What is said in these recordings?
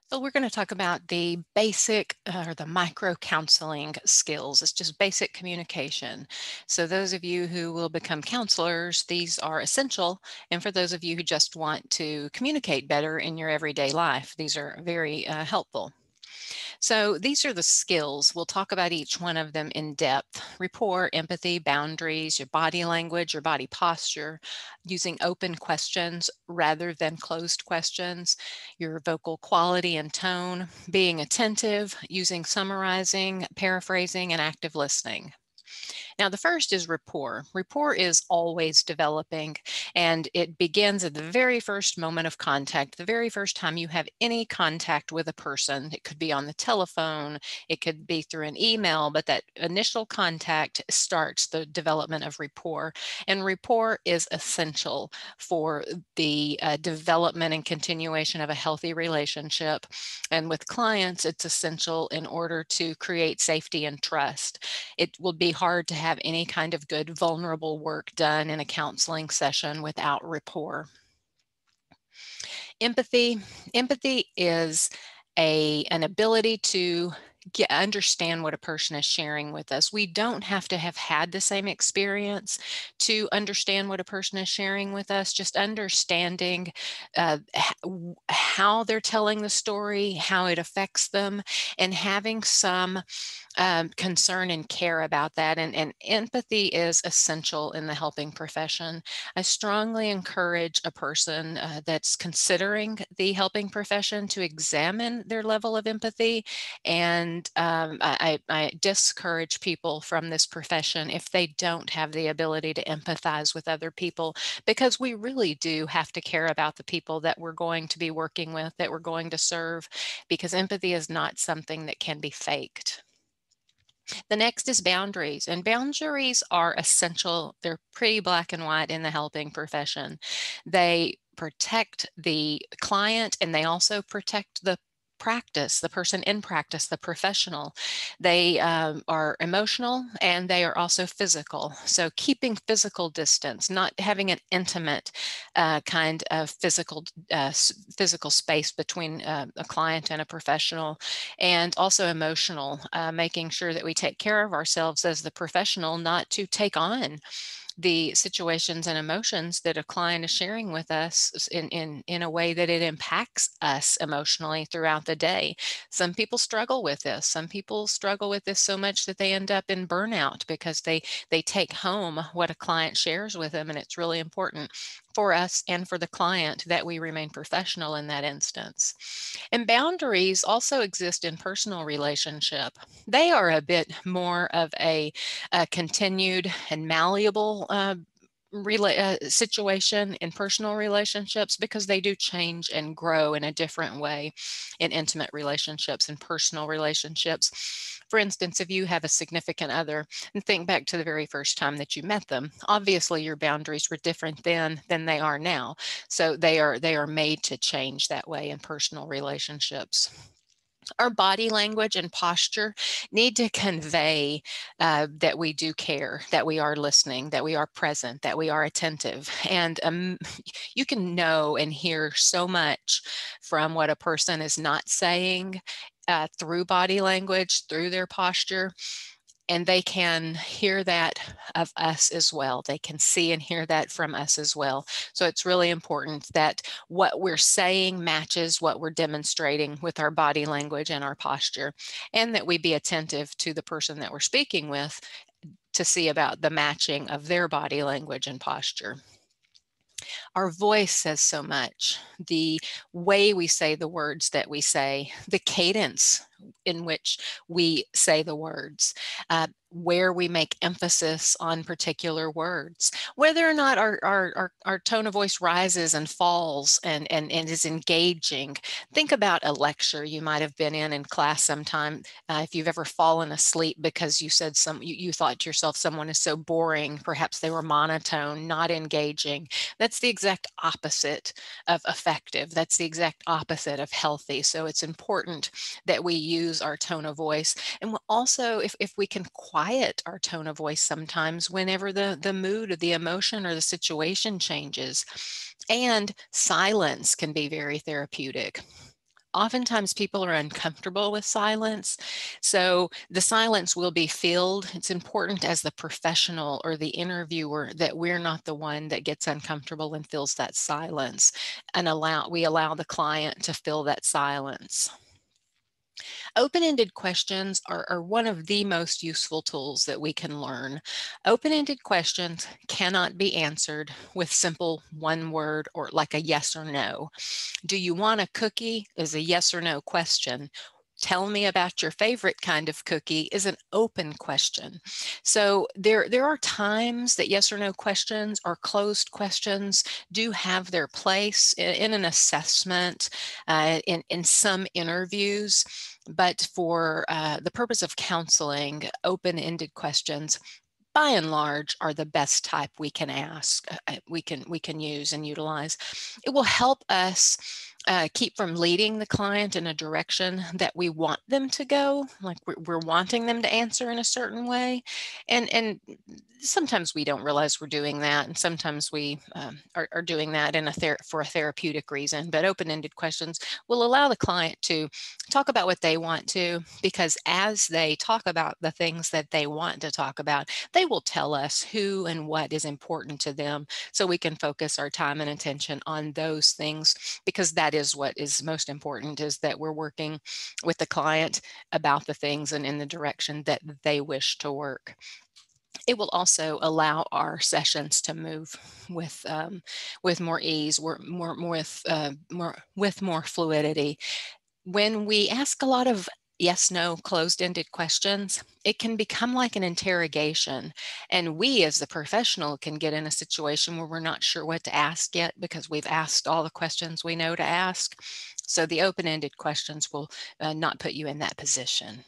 So we're going to talk about the basic or the micro counseling skills. It's just basic communication. So those of you who will become counselors, these are essential. And for those of you who just want to communicate better in your everyday life, these are very helpful. So these are the skills. We'll talk about each one of them in depth. Rapport, empathy, boundaries, your body language, your body posture, using open questions rather than closed questions, your vocal quality and tone, being attentive, using summarizing, paraphrasing, and active listening. Now, the first is rapport. Rapport is always developing, and it begins at the very first moment of contact, the very first time you have any contact with a person. It could be on the telephone, it could be through an email, but that initial contact starts the development of rapport. And rapport is essential for the development and continuation of a healthy relationship. And with clients, it's essential in order to create safety and trust. It will be hard to have any kind of good vulnerable work done in a counseling session without rapport. Empathy. Empathy is an ability to understand what a person is sharing with us. We don't have to have had the same experience to understand what a person is sharing with us. Just understanding how they're telling the story, how it affects them, and having some concern and care about that. And empathy is essential in the helping profession. I strongly encourage a person that's considering the helping profession to examine their level of empathy. And I discourage people from this profession if they don't have the ability to empathize with other people, because we really do have to care about the people that we're going to be working with, that we're going to serve, because empathy is not something that can be faked. The next is boundaries, and boundaries are essential. They're pretty black and white in the helping profession. They protect the client, and they also protect the practice, the person in practice, the professional. They are emotional, and they are also physical. So keeping physical distance, not having an intimate kind of physical space between a client and a professional, and also emotional, making sure that we take care of ourselves as the professional, not to take on the situations and emotions that a client is sharing with us in a way that it impacts us emotionally throughout the day. Some people struggle with this. Some people struggle with this so much that they end up in burnout because they take home what a client shares with them, and it's really important for us and for the client that we remain professional in that instance. And boundaries also exist in personal relationship. They are a bit more of a continued and malleable situation in personal relationships, because they do change and grow in a different way in intimate relationships and personal relationships. For instance, if you have a significant other and think back to the very first time that you met them, obviously your boundaries were different then than they are now. So they are made to change that way in personal relationships. Our body language and posture need to convey that we do care, that we are listening, that we are present, that we are attentive. And you can know and hear so much from what a person is not saying through body language, through their posture. And they can hear that of us as well. They can see and hear that from us as well. So it's really important that what we're saying matches what we're demonstrating with our body language and our posture, and that we be attentive to the person that we're speaking with to see about the matching of their body language and posture. Our voice says so much. The way we say the words that we say, the cadence in which we say the words, where we make emphasis on particular words, whether or not our tone of voice rises and falls and is engaging. Think about a lecture you might have been in class sometime. If you've ever fallen asleep because you thought to yourself, someone is so boring, perhaps they were monotone, not engaging. That's the exact opposite of effective. That's the exact opposite of healthy. So it's important that we use our tone of voice. And also, if we can quiet our tone of voice sometimes whenever the mood or the emotion or the situation changes. And silence can be very therapeutic. Oftentimes people are uncomfortable with silence, so the silence will be filled. It's important as the professional or the interviewer that we're not the one that gets uncomfortable and fills that silence, and we allow the client to fill that silence. Open-ended questions are one of the most useful tools that we can learn. Open-ended questions cannot be answered with simple one word or like a yes or no. Do you want a cookie is a yes or no question. Tell me about your favorite kind of cookie is an open question. So there are times that yes or no questions or closed questions do have their place in an assessment, in some interviews, but for the purpose of counseling, open-ended questions by and large are the best type we can ask, we can use and utilize. It will help us keep from leading the client in a direction that we want them to go, like we're wanting them to answer in a certain way, and sometimes we don't realize we're doing that, and sometimes we are doing that for a therapeutic reason. But open-ended questions will allow the client to talk about what they want to, because as they talk about the things that they want to talk about, they will tell us who and what is important to them, so we can focus our time and attention on those things, because that is what is most important, is that we're working with the client about the things and in the direction that they wish to work. It will also allow our sessions to move with more ease, with more fluidity. When we ask a lot of yes, no, closed-ended questions, it can become like an interrogation. And we as the professional can get in a situation where we're not sure what to ask yet because we've asked all the questions we know to ask. So the open-ended questions will not put you in that position.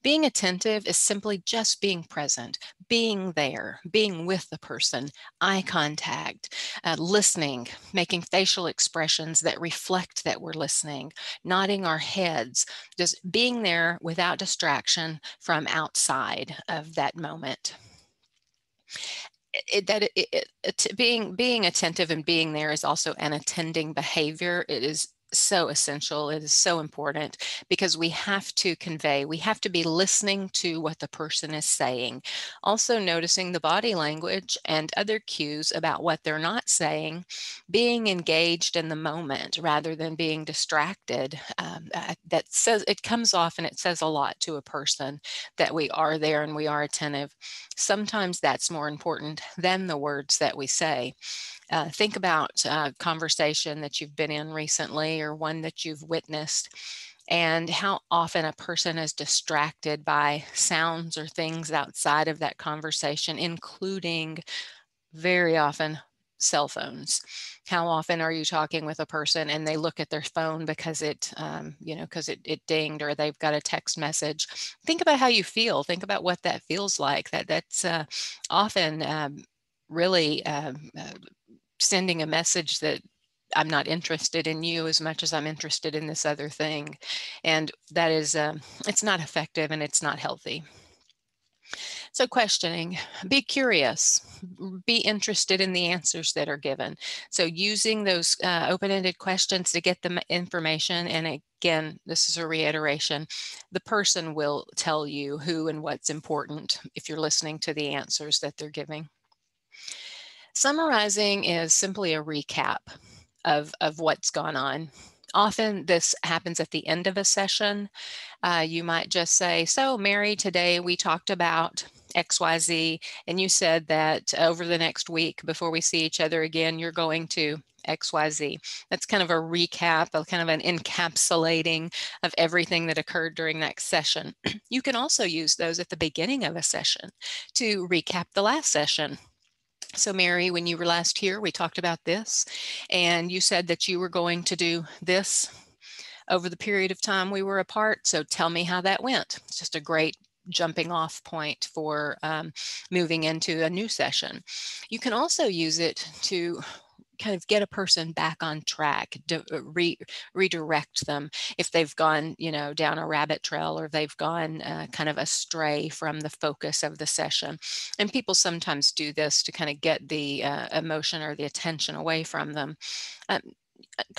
Being attentive is simply just being present, being there, being with the person, eye contact, listening, making facial expressions that reflect that we're listening, nodding our heads, just being there without distraction from outside of that moment. Being attentive and being there is also an attending behavior. It is so essential. It is so important, because we have to convey, we have to be listening to what the person is saying, also noticing the body language and other cues about what they're not saying, being engaged in the moment rather than being distracted. That says, it comes off and it says a lot to a person that we are there and we are attentive. Sometimes that's more important than the words that we say. Think about a conversation that you've been in recently or one that you've witnessed, and how often a person is distracted by sounds or things outside of that conversation, including very often cell phones. How often are you talking with a person and they look at their phone because it dinged, or they've got a text message? Think about how you feel. Think about what that feels like. That's often really sending a message that I'm not interested in you as much as I'm interested in this other thing. And that is, it's not effective and it's not healthy. So questioning, be curious, be interested in the answers that are given. So using those open-ended questions to get the information. And again, this is a reiteration, the person will tell you who and what's important if you're listening to the answers that they're giving. Summarizing is simply a recap of what's gone on. Often this happens at the end of a session. You might just say, so Mary, today we talked about XYZ, and you said that over the next week before we see each other again, you're going to XYZ. That's kind of a recap, kind of an encapsulating of everything that occurred during that session. You can also use those at the beginning of a session to recap the last session. So Mary, when you were last here, we talked about this, and you said that you were going to do this over the period of time we were apart. So tell me how that went. It's just a great jumping off point for moving into a new session. You can also use it to kind of get a person back on track, redirect them if they've gone, down a rabbit trail, or they've gone kind of astray from the focus of the session. And people sometimes do this to kind of get the emotion or the attention away from them.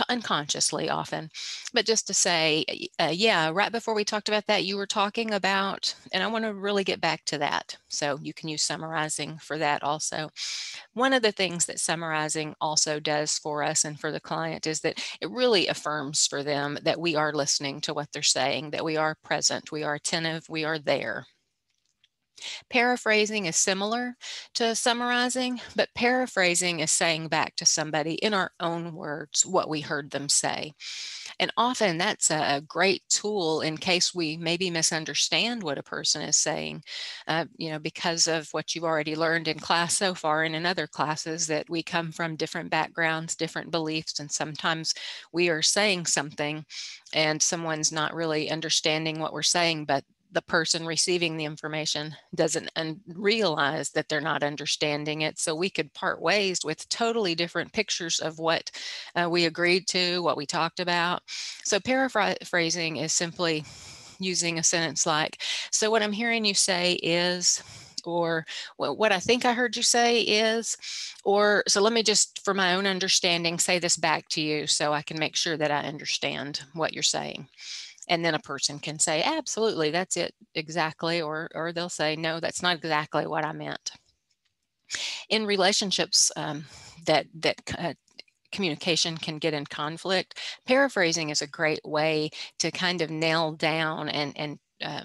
unconsciously often, but just to say, yeah, right before we talked about that, you were talking about, and I want to really get back to that. So you can use summarizing for that also. One of the things that summarizing also does for us and for the client is that it really affirms for them that we are listening to what they're saying, that we are present, we are attentive, we are there. Paraphrasing is similar to summarizing, but paraphrasing is saying back to somebody in our own words what we heard them say. And often that's a great tool in case we maybe misunderstand what a person is saying, because of what you've already learned in class so far and in other classes, that we come from different backgrounds, different beliefs, and sometimes we are saying something and someone's not really understanding what we're saying, but the person receiving the information doesn't realize that they're not understanding it. So we could part ways with totally different pictures of what we agreed to, what we talked about. So paraphrasing is simply using a sentence like, so what I'm hearing you say is, or well, what I think I heard you say is, or so let me just, for my own understanding, say this back to you so I can make sure that I understand what you're saying. And then a person can say, absolutely, that's it exactly, or they'll say, no, that's not exactly what I meant. In relationships that communication can get in conflict, paraphrasing is a great way to kind of nail down and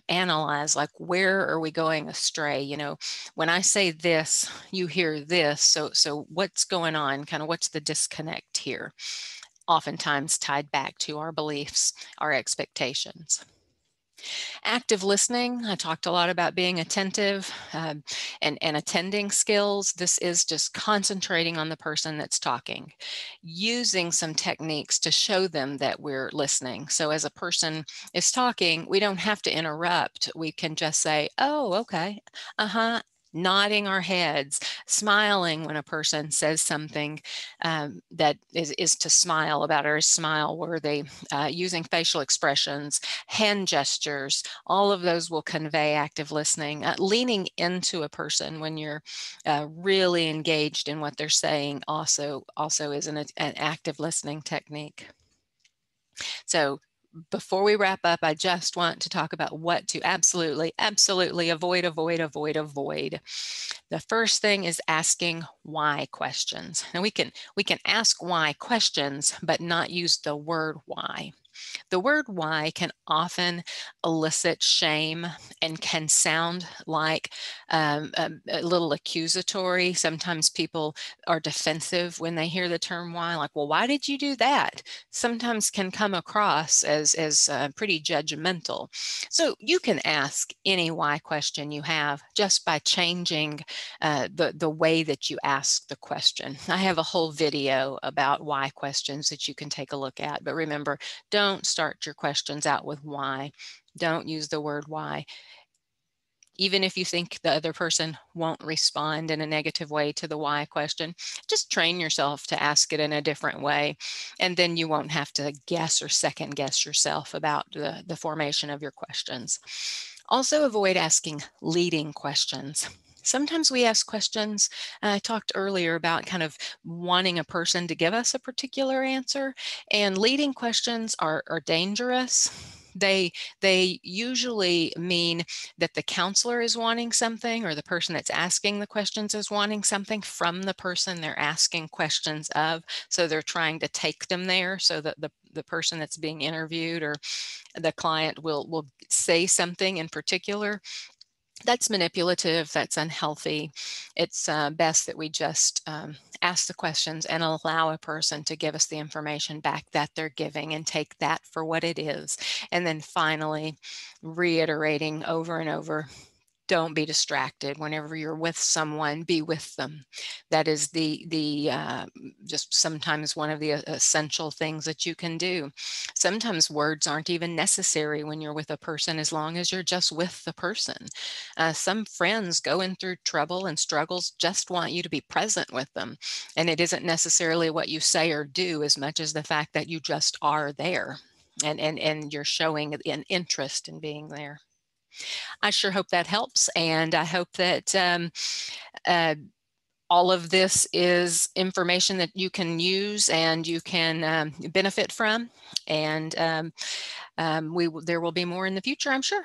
analyze, like, where are we going astray? When I say this, you hear this. So what's going on? Kind of what's the disconnect here? Oftentimes tied back to our beliefs, our expectations. Active listening, I talked a lot about being attentive and attending skills. This is just concentrating on the person that's talking, using some techniques to show them that we're listening. So as a person is talking, we don't have to interrupt. We can just say, oh, okay, uh-huh, nodding our heads, smiling when a person says something that is to smile about or is smile worthy, using facial expressions, hand gestures, all of those will convey active listening. Leaning into a person when you're really engaged in what they're saying also is an active listening technique. So before we wrap up, I just want to talk about what to absolutely avoid. The first thing is asking why questions. Now we can ask why questions, but not use the word why. The word why can often elicit shame and can sound like a little accusatory. Sometimes people are defensive when they hear the term why, like, well, why did you do that? Sometimes can come across as pretty judgmental. So you can ask any why question you have just by changing the way that you ask the question. I have a whole video about why questions that you can take a look at, but remember, don't start your questions out with why. Don't use the word why. Even if you think the other person won't respond in a negative way to the why question, just train yourself to ask it in a different way. And then you won't have to guess or second guess yourself about the formation of your questions. Also, avoid asking leading questions. Sometimes we ask questions. I talked earlier about kind of wanting a person to give us a particular answer, and leading questions are dangerous. They usually mean that the counselor is wanting something, or the person that's asking the questions is wanting something from the person they're asking questions of. So they're trying to take them there so that the person that's being interviewed or the client will say something in particular. That's manipulative, that's unhealthy. It's best that we just ask the questions and allow a person to give us the information back that they're giving and take that for what it is. And then finally, reiterating over and over, don't be distracted. Whenever you're with someone, be with them. That is just sometimes one of the essential things that you can do. Sometimes words aren't even necessary when you're with a person, as long as you're just with the person. Some friends going through trouble and struggles just want you to be present with them. And it isn't necessarily what you say or do as much as the fact that you just are there, and you're showing an interest in being there. I sure hope that helps, and I hope that all of this is information that you can use and you can benefit from. And there will be more in the future, I'm sure.